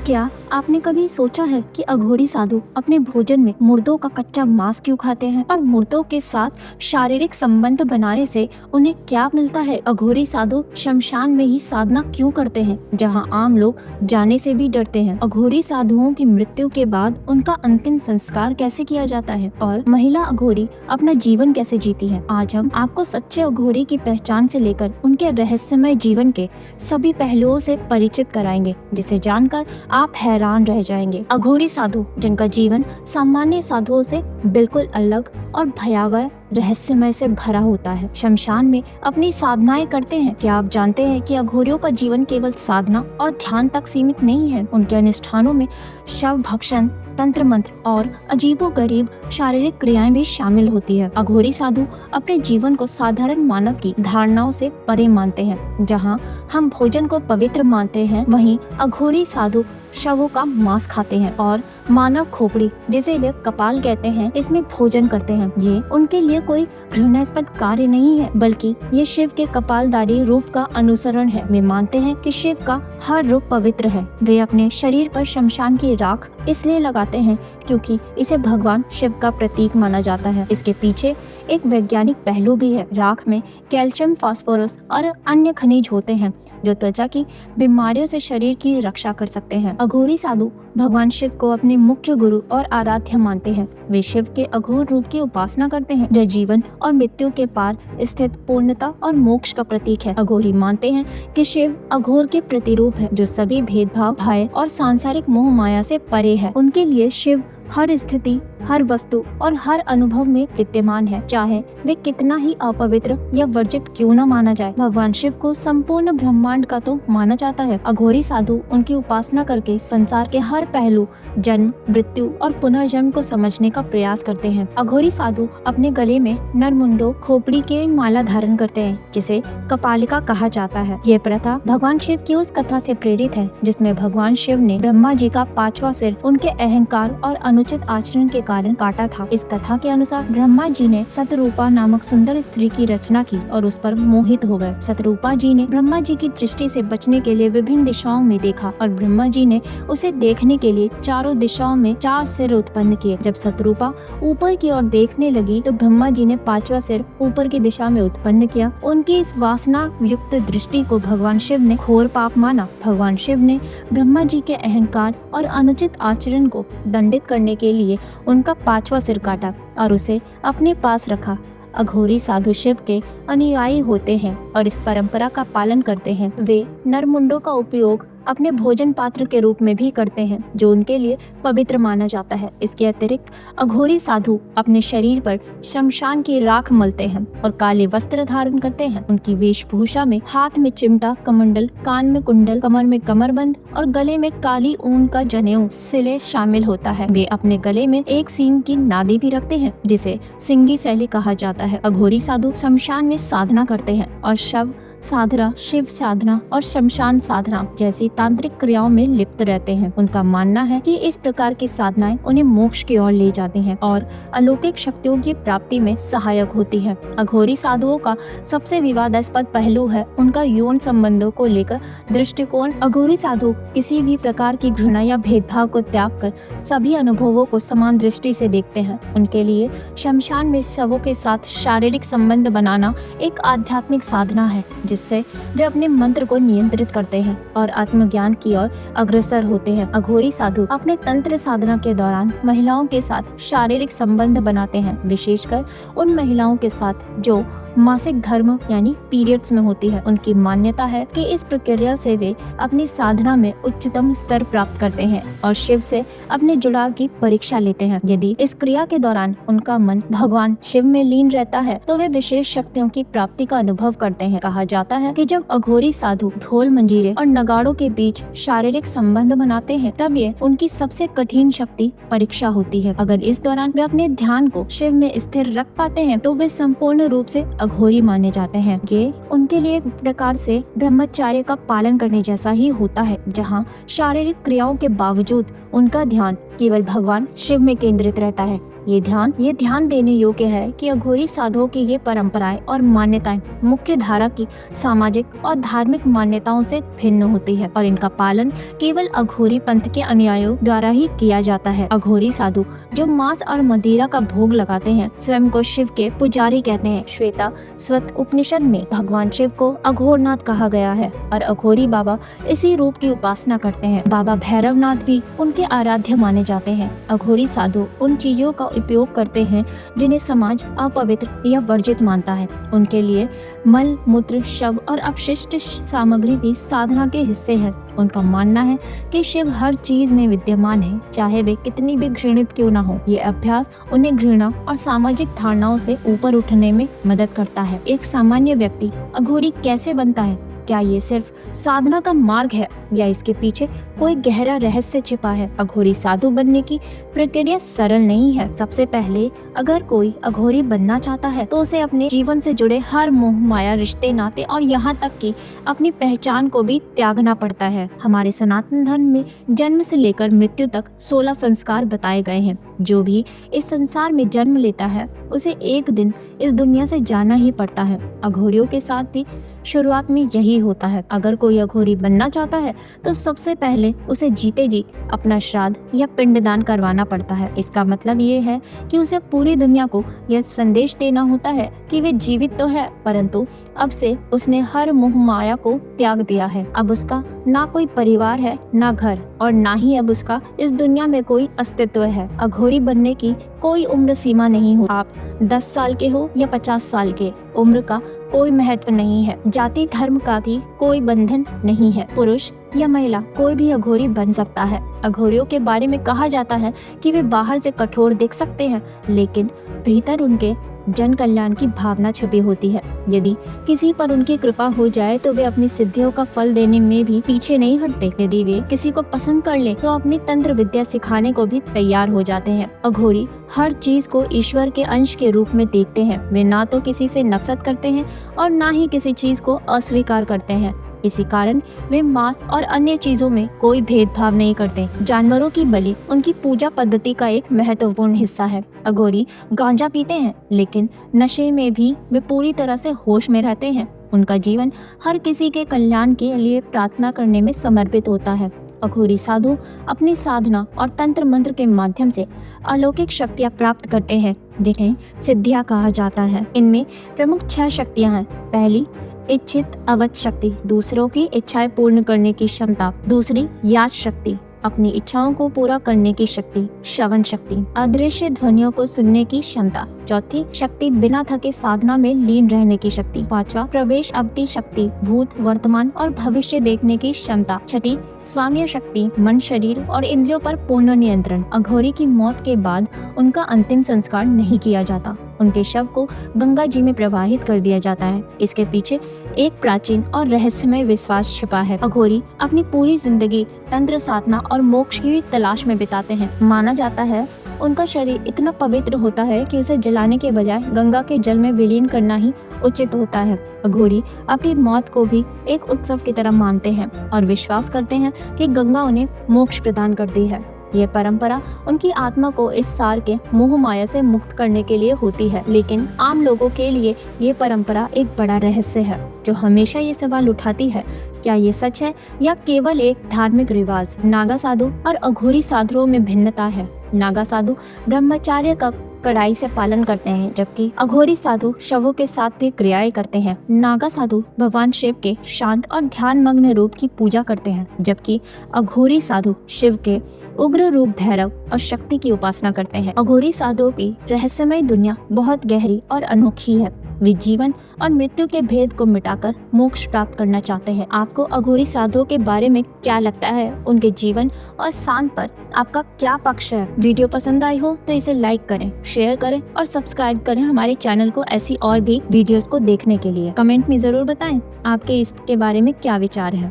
क्या आपने कभी सोचा है कि अघोरी साधु अपने भोजन में मुर्दों का कच्चा मांस क्यों खाते हैं और मुर्दों के साथ शारीरिक संबंध बनाने से उन्हें क्या मिलता है? अघोरी साधु शमशान में ही साधना क्यों करते हैं, जहां आम लोग जाने से भी डरते हैं? अघोरी साधुओं की मृत्यु के बाद उनका अंतिम संस्कार कैसे किया जाता है और महिला अघोरी अपना जीवन कैसे जीती है? आज हम आपको सच्चे अघोरी की पहचान से लेकर उनके रहस्यमय जीवन के सभी पहलुओं से परिचित कराएंगे, जिसे जानकर आप हैरान रह जाएंगे। अघोरी साधु, जिनका जीवन सामान्य साधुओं से बिल्कुल अलग और भयावह रहस्यमय से भरा होता है, शमशान में अपनी साधनाएं करते हैं। क्या आप जानते हैं कि अघोरियों का जीवन केवल साधना और ध्यान तक सीमित नहीं है? उनके अनुष्ठानों में शव भक्षण, तंत्र मंत्र और अजीबोगरीब शारीरिक क्रियाएं भी शामिल होती है। अघोरी साधु अपने जीवन को साधारण मानव की धारणाओं से परे मानते हैं। जहां हम भोजन को पवित्र मानते हैं, वहीं अघोरी साधु शवों का मांस खाते हैं और मानव खोपड़ी, जिसे वे कपाल कहते हैं, इसमें भोजन करते हैं। ये उनके लिए कोई घृणास्पद कार्य नहीं है, बल्कि ये शिव के कपालधारी रूप का अनुसरण है। वे मानते हैं कि शिव का हर रूप पवित्र है। वे अपने शरीर पर शमशान की राख इसलिए लगाते हैं क्योंकि इसे भगवान शिव का प्रतीक माना जाता है। इसके पीछे एक वैज्ञानिक पहलू भी है। राख में कैल्शियम, फास्फोरस और अन्य खनिज होते हैं जो त्वचा की बीमारियों से शरीर की रक्षा कर सकते हैं। अघोरी साधु भगवान शिव को अपने मुख्य गुरु और आराध्य मानते हैं। वे शिव के अघोर रूप की उपासना करते हैं, जो जीवन और मृत्यु के पार स्थित पूर्णता और मोक्ष का प्रतीक है। अघोरी मानते हैं कि शिव अघोर के प्रतिरूप है, जो सभी भेदभाव, भय और सांसारिक मोह माया से परे है। उनके लिए शिव हर स्थिति, हर वस्तु और हर अनुभव में विद्यमान है, चाहे वे कितना ही अपवित्र या वर्जित क्यों न माना जाए। भगवान शिव को संपूर्ण ब्रह्मांड का तो माना जाता है। अघोरी साधु उनकी उपासना करके संसार के हर पहलू, जन्म, मृत्यु और पुनर्जन्म को समझने का प्रयास करते हैं। अघोरी साधु अपने गले में नरमुंडो खोपड़ी के माला धारण करते हैं, जिसे कपालिका कहा जाता है। ये प्रथा भगवान शिव की उस कथा से प्रेरित है जिसमें भगवान शिव ने ब्रह्मा जी का 5वां सिर उनके अहंकार और अनुचित आचरण के कारण काटा था। इस कथा के अनुसार ब्रह्मा जी ने सतरूपा नामक सुंदर स्त्री की रचना की और उस पर मोहित हो गए। सतरूपा जी ने ब्रह्मा जी की दृष्टि से बचने के लिए विभिन्न दिशाओं में देखा और ब्रह्मा जी ने उसे देखने के लिए चारों दिशाओं में 4 सिर उत्पन्न किए। जब सतरूपा ऊपर की ओर देखने लगी तो ब्रह्मा जी ने 5वां सिर ऊपर की दिशा में उत्पन्न किया। उनकी इस वासना युक्त दृष्टि को भगवान शिव ने घोर पाप माना। भगवान शिव ने ब्रह्मा जी के अहंकार और अनुचित आचरण को दंडित करने के लिए उनका 5वां सिर काटा और उसे अपने पास रखा। अघोरी साधु शिव के अनुयायी होते हैं और इस परंपरा का पालन करते हैं। वे नरमुंडों का उपयोग अपने भोजन पात्र के रूप में भी करते हैं, जो उनके लिए पवित्र माना जाता है। इसके अतिरिक्त अघोरी साधु अपने शरीर पर शमशान की राख मलते हैं और काले वस्त्र धारण करते हैं। उनकी वेशभूषा में हाथ में चिमटा, कमंडल, कान में कुंडल, कमर में कमरबंद और गले में काली ऊन का जनेऊ सिले शामिल होता है। वे अपने गले में एक सींग की नादी भी रखते हैं, जिसे सिंगी शैली कहा जाता है। अघोरी साधु शमशान में साधना करते हैं और शव साधना, शिव साधना और शमशान साधना जैसी तांत्रिक क्रियाओं में लिप्त रहते हैं। उनका मानना है कि इस प्रकार की साधनाएं उन्हें मोक्ष की ओर ले जाती हैं और अलौकिक शक्तियों की प्राप्ति में सहायक होती है। अघोरी साधुओं का सबसे विवादास्पद पहलू है उनका यौन संबंधों को लेकर दृष्टिकोण। अघोरी साधु किसी भी प्रकार की घृणा या भेदभाव को त्याग कर सभी अनुभवों को समान दृष्टि से देखते हैं। उनके लिए शमशान में शवों के साथ शारीरिक संबंध बनाना एक आध्यात्मिक साधना है, जिससे वे अपने मंत्र को नियंत्रित करते हैं और आत्मज्ञान की ओर अग्रसर होते हैं। अघोरी साधु अपने तंत्र साधना के दौरान महिलाओं के साथ शारीरिक संबंध बनाते हैं, विशेषकर उन महिलाओं के साथ जो मासिक धर्म यानी पीरियड्स में होती है। उनकी मान्यता है कि इस प्रक्रिया से वे अपनी साधना में उच्चतम स्तर प्राप्त करते हैं और शिव से अपने जुड़ाव की परीक्षा लेते हैं। यदि इस क्रिया के दौरान उनका मन भगवान शिव में लीन रहता है तो वे विशेष शक्तियों की प्राप्ति का अनुभव करते हैं। कहा जाता है कि जब अघोरी साधु ढोल, मंजीरे और नगाड़ों के बीच शारीरिक संबंध बनाते हैं, तब ये उनकी सबसे कठिन शक्ति परीक्षा होती है। अगर इस दौरान वे अपने ध्यान को शिव में स्थिर रख पाते हैं तो वे संपूर्ण रूप से अघोरी माने जाते हैं। ये उनके लिए एक प्रकार से ब्रह्मचर्य का पालन करने जैसा ही होता है, जहाँ शारीरिक क्रियाओं के बावजूद उनका ध्यान केवल भगवान शिव में केंद्रित रहता है। ये ध्यान देने योग्य है कि अघोरी साधुओं की ये परंपराएं और मान्यताएं मुख्य धारा की सामाजिक और धार्मिक मान्यताओं से भिन्न होती है और इनका पालन केवल अघोरी पंथ के अनुयायियों द्वारा ही किया जाता है। अघोरी साधु जो मांस और मदिरा का भोग लगाते हैं स्वयं को शिव के पुजारी कहते हैं। श्वेता स्वत उपनिषद में भगवान शिव को अघोरनाथ कहा गया है और अघोरी बाबा इसी रूप की उपासना करते हैं। बाबा भैरवनाथ भी उनके आराध्य माने जाते हैं। अघोरी साधु उन चीजों का उपयोग करते हैं जिन्हें समाज अपवित्र या वर्जित मानता है। उनके लिए मल, मूत्र, शव और अपशिष्ट सामग्री भी साधना के हिस्से है। उनका मानना है कि शिव हर चीज में विद्यमान है, चाहे वे कितनी भी घृणित क्यों न हो। ये अभ्यास उन्हें घृणा और सामाजिक धारणाओं से ऊपर उठने में मदद करता है। एक सामान्य व्यक्ति अघोरी कैसे बनता है? क्या ये सिर्फ साधना का मार्ग है या इसके पीछे कोई गहरा रहस्य छिपा है? अघोरी साधु बनने की प्रक्रिया सरल नहीं है। सबसे पहले अगर कोई अघोरी बनना चाहता है तो उसे अपने जीवन से जुड़े हर मोह माया, रिश्ते नाते और यहाँ तक कि अपनी पहचान को भी त्यागना पड़ता है। हमारे सनातन धर्म में जन्म से लेकर मृत्यु तक 16 संस्कार बताए गए हैं। जो भी इस संसार में जन्म लेता है उसे एक दिन इस दुनिया से जाना ही पड़ता है। अघोरियों के साथ भी शुरुआत में यही होता है। अगर कोई अघोरी बनना चाहता है तो सबसे पहले उसे जीते जी अपना श्राद्ध या पिंडदान करवाना पड़ता है। इसका मतलब ये है कि उसे पूरी दुनिया को यह संदेश देना होता है कि वे जीवित तो है, परंतु अब से उसने हर मोह माया को त्याग दिया है। अब उसका ना कोई परिवार है, ना घर, और ना ही अब उसका इस दुनिया में कोई अस्तित्व है। अघोरी बनने की कोई उम्र सीमा नहीं हो। आप 10 साल के हो या 50 साल के, उम्र का कोई महत्व नहीं है। जाति धर्म का भी कोई बंधन नहीं है। पुरुष या महिला कोई भी अघोरी बन सकता है। अघोरियों के बारे में कहा जाता है कि वे बाहर से कठोर दिख सकते हैं, लेकिन भीतर उनके जन कल्याण की भावना छुपी होती है। यदि किसी पर उनकी कृपा हो जाए तो वे अपनी सिद्धियों का फल देने में भी पीछे नहीं हटते। यदि वे किसी को पसंद कर ले तो अपनी तंत्र विद्या सिखाने को भी तैयार हो जाते हैं। अघोरी हर चीज को ईश्वर के अंश के रूप में देखते हैं। वे ना तो किसी से नफरत करते हैं और ना ही किसी चीज को अस्वीकार करते हैं। इसी कारण वे मांस और अन्य चीजों में कोई भेदभाव नहीं करते। जानवरों की बलि उनकी पूजा पद्धति का एक महत्वपूर्ण हिस्सा है। अघोरी गांजा पीते हैं, लेकिन नशे में भी वे पूरी तरह से होश में रहते हैं। उनका जीवन हर किसी के कल्याण के लिए प्रार्थना करने में समर्पित होता है। अघोरी साधु अपनी साधना और तंत्र मंत्र के माध्यम से अलौकिक शक्तियाँ प्राप्त करते हैं, जिन्हें सिद्धियाँ कहा जाता है। इनमें प्रमुख 6 शक्तियाँ हैं। पहली, इच्छित अवध शक्ति, दूसरों की इच्छाएं पूर्ण करने की क्षमता। दूसरी, याद शक्ति, अपनी इच्छाओं को पूरा करने की शक्ति। श्रवण शक्ति, अदृश्य ध्वनियों को सुनने की क्षमता। चौथी शक्ति, बिना थके साधना में लीन रहने की शक्ति। पांचवा, प्रवेश अवधि शक्ति, भूत, वर्तमान और भविष्य देखने की क्षमता। छठी, स्वाम्य शक्ति, मन, शरीर और इंद्रियों पर पूर्ण नियंत्रण। अघोरी की मौत के बाद उनका अंतिम संस्कार नहीं किया जाता। उनके शव को गंगा जी में प्रवाहित कर दिया जाता है। इसके पीछे एक प्राचीन और रहस्यमय विश्वास छिपा है। अघोरी अपनी पूरी जिंदगी तंत्र साधना और मोक्ष की तलाश में बिताते हैं। माना जाता है उनका शरीर इतना पवित्र होता है कि उसे जलाने के बजाय गंगा के जल में विलीन करना ही उचित होता है। अघोरी अपनी मौत को भी एक उत्सव की तरह मानते हैं और विश्वास करते हैं कि गंगा उन्हें मोक्ष प्रदान करती है। ये परंपरा उनकी आत्मा को इस सार के मोह माया से मुक्त करने के लिए होती है, लेकिन आम लोगों के लिए ये परंपरा एक बड़ा रहस्य है जो हमेशा ये सवाल उठाती है, क्या ये सच है या केवल एक धार्मिक रिवाज? नागा साधु और अघोरी साधुओं में भिन्नता है। नागा साधु ब्रह्मचर्य का कड़ाई से पालन करते हैं, जबकि अघोरी साधु शवों के साथ भी क्रियाएं करते हैं। नागा साधु भगवान शिव के शांत और ध्यान मग्न रूप की पूजा करते हैं, जबकि अघोरी साधु शिव के उग्र रूप भैरव और शक्ति की उपासना करते हैं। अघोरी साधुओं की रहस्यमय दुनिया बहुत गहरी और अनोखी है। वे जीवन और मृत्यु के भेद को मिटाकर मोक्ष प्राप्त करना चाहते हैं। आपको अघोरी साधुओं के बारे में क्या लगता है? उनके जीवन और शान पर आपका क्या पक्ष है? वीडियो पसंद आई हो तो इसे लाइक करें, शेयर करें और सब्सक्राइब करें हमारे चैनल को ऐसी और भी वीडियोस को देखने के लिए। कमेंट में जरूर बताएं आपके इसके बारे में क्या विचार है।